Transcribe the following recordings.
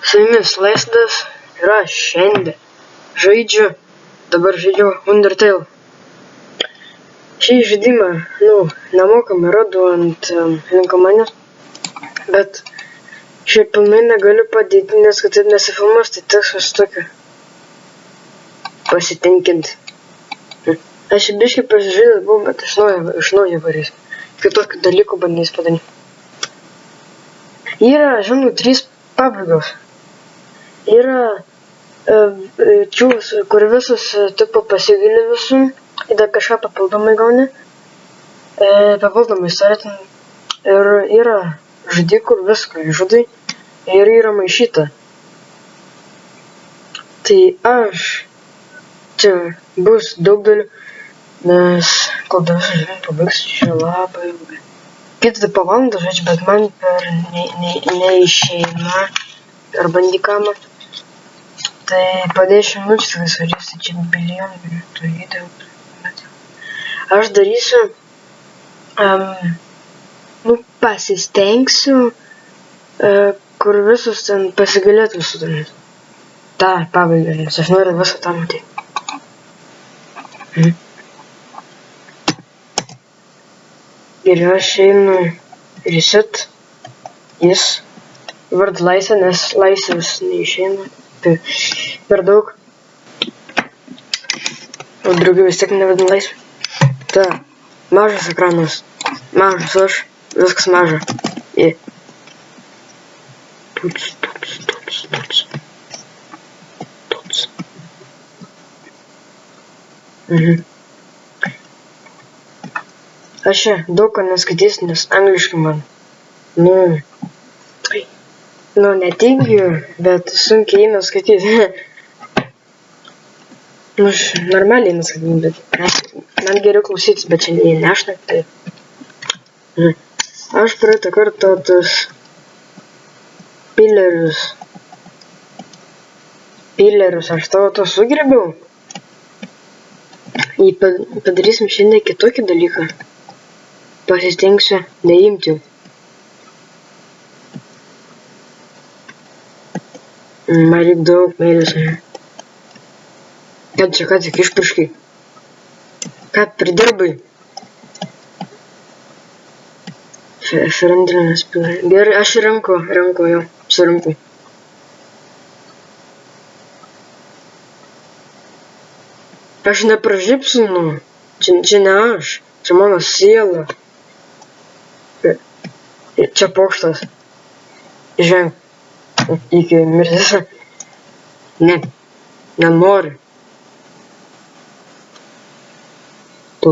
Su jumis Laisdas ir aš šiandien dabar žaidžiu Undertale. Šį žaidimą, nemokamai rodu ant linkomanės, bet šiaip pilnai negaliu padėti, nes kad taip nesifilmuos, tai teks susitokio pasitenkinti. Aš biškai pasižaidęs buvau, bet iš naujo varys. Kitokių dalykų bandys padaryti. Yra, žinau, 3 pabaigos. Yra kur visus tipo pasigili visų, ir dar kažką papildomai gauni. Papildomai istoriją. Ir yra žudį, kur viską žudai. Ir yra maišyta. Tai čia bus daug dalių, nes kol dar visą žaidimą pabaigsiu, čia labai ilgai. Kitą po valandą žaidžiu, bet man per neišeina per bandikamą. Tai po 10 minučių tai svarysiu, čia milijonų tų video. Aš darysiu, pasistengsiu, kur visus ten pasigalėtų su tomis. Ta pabaiga, nes aš noriu visą tą matyti. Ir aš einu reset, vard laisvė, nes laisvės neišeina. Tai per daug. O draugai vis tiek nevadina laisvė. Ta, mažas ekranas, mažas aš, viskas maža. Tuts. Aš čia daug ką neskaitysiu, nes angliškai man, netingiu, bet sunkiai eina skaityti. Aš normaliai eina skaityti, bet man geriau klausytis, bet čia nešnak, tai. Aš praeitą kartą tos pilerius aš tavo sugrėbiau. Padarysim šiandien kitokį dalyką. Pasistengsiu neimti. Man reik daug meilės. Ką tik išpirškai? Ką pridirbai? Ferendrinas pilai. Gerai, aš renku jau. Surenku. Aš nepražypsinu. Čia ne aš. Čia mano siela. Čia pokštas. Ženk. Iki mirties. Ne. Nenori. Tu.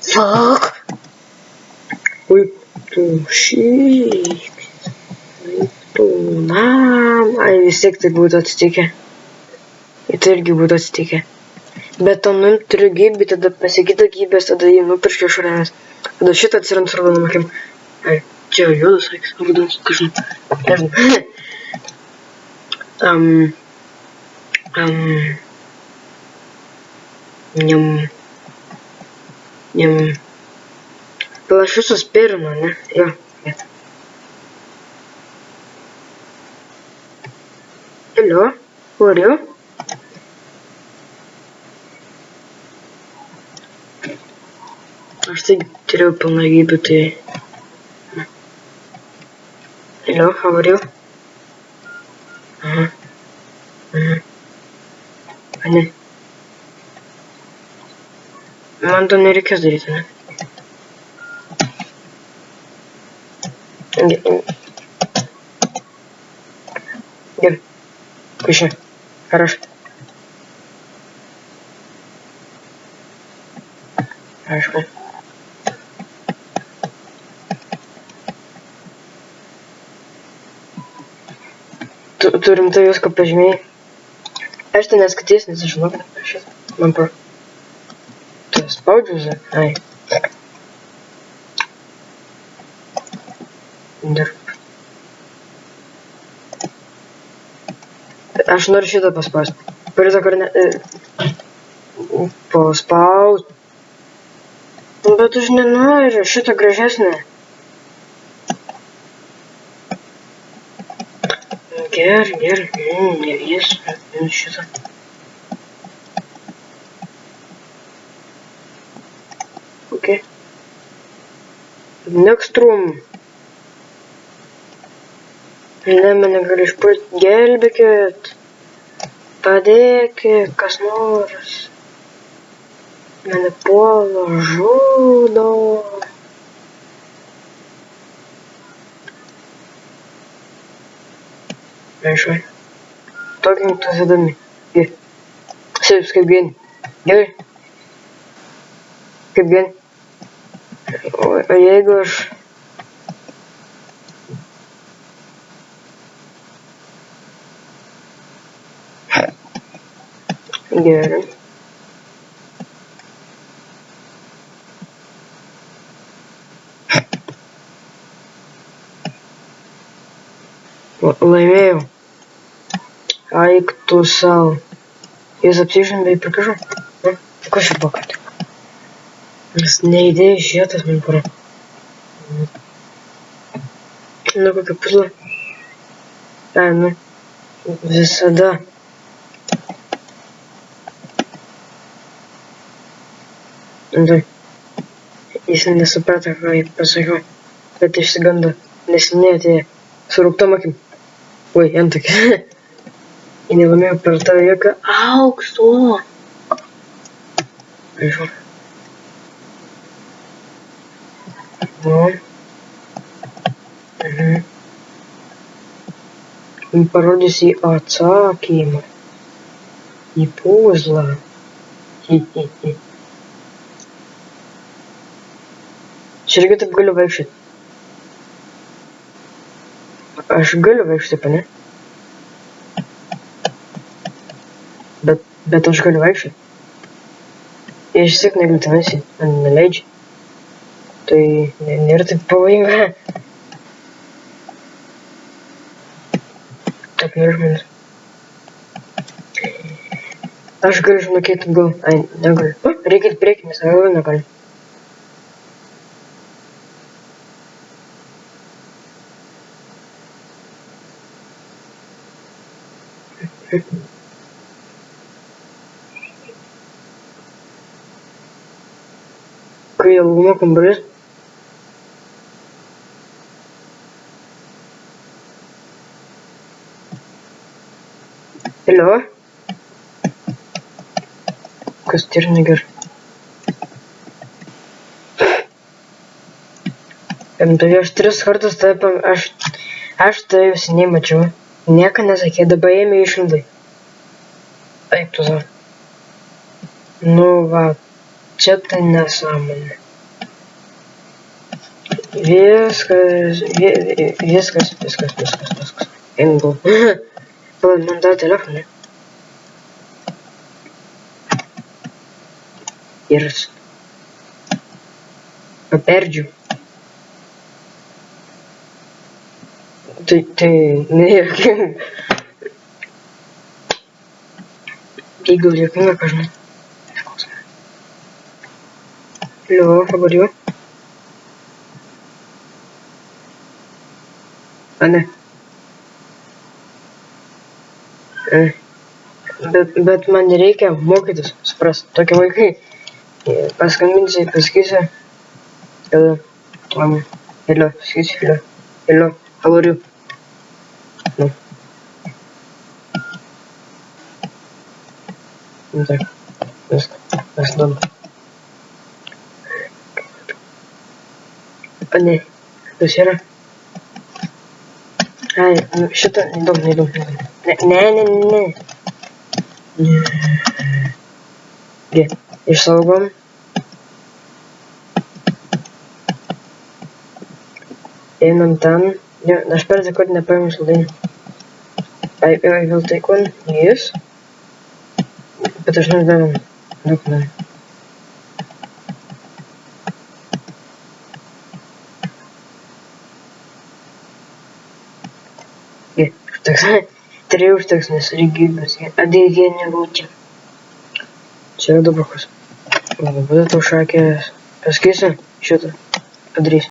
Fuck. Ui, tu šyk. Tu nam. Ai, vis tiek tai būtų atsitikę. Ir tai irgi būtų atsitikę. Bet to turiu gyvybę, tada pasikeitą gyvybės, tada jį nupirškiu iš ranės. Tada šitą atsirant su raudonom akim. Ai, čia juodas akis, raudonas, kažin. Palašiu suspėrino, ne? Jo, vieta. Hello, who are you? Aš tai turėjau pilną gyvybę, tai... Hello, how are you? Ne. Man to nereikės daryti, ne? Gerai. Kušė. Хорошо. Хорошо. Tu rimtai viską pažymėjai. Aš tai neskaitysiu, nes aš žinau, kad aš man pro. Tu spaudžiu, žinai? Ai. Dar. Aš noriu šitą paspausti. Praeitą kartą paspaust. Bet aš nenoriu šitą gražesnę. Ger, neviesu, šitą. Okay. Next room. Ne, mane gali išpult, gelbėkit. Padėkit, kas nors. Mane puola, žudo. Nežinai. Talking to the dummy. Yeah. Saves, kaip geni. Gerai. Kaip geni. O jeigu aš... Gerai. Laimėjau. Eik tu savo. Jis apsižinai prikažu. Kas čia buvo? Jis neįdėjo šietas man pura. Nu kokia puzla. Nu. Visada. Tai. Jis nesuprato, ką jį pasakiau. Bet išsigando. Nes neatėjo. Su rūktom akim. Oi, antakis. Jį nelaimėjo per tą jėgą aukšto. Aišku. Nu. Parodys į atsakymą. Į puzlą. Čia irgi taip galiu vaikščioti. Aš galiu vaikščioti, pane? Bet aš galiu vaikščioti. Jei vis tiek negaliu tenais, man neleidžia. Tai nėra taip pavojinga. Taip nėra žmonės. Aš galiu žinokėti atgal. Ai, negaliu. Reikia į priekį, nes atgal negaliu. Kai albumo kambarys. Hello? Kas tai yra negerai? Tai aš 3 kartus taip, aš tai jau seniai mačiau. Nieko nesakė, dabar ėmė išlindai. Eik tu savo. Nu va, čia tai nesąmonė. Viskas. Einu. Palauk, man tą telefoną. Ir paperdžiu. Tai nejuokinga. Tai gal juokinga, ką žinai. Hello, how about you? Ne. Bet man reikia mokytis, supras. Tokie vaikai. Paskambinsi, pasakysi. Hello, sakysi hello, how are you? No. Так, viskas įdomu. Ne, kas yra? Ai, nu šitą neįdomu. Ne. Išsaugom. Einam ten. Aš perdė, kad nepaėmiau saldainių. I will take one. Yes. Bet aš nedavėm. Daug nedavėm. Три užteks, nes lygybės. Adėgė nerūtė. Čia yra dabar kas. Labai tau šakės. Pasakysi šitą. Padarysi.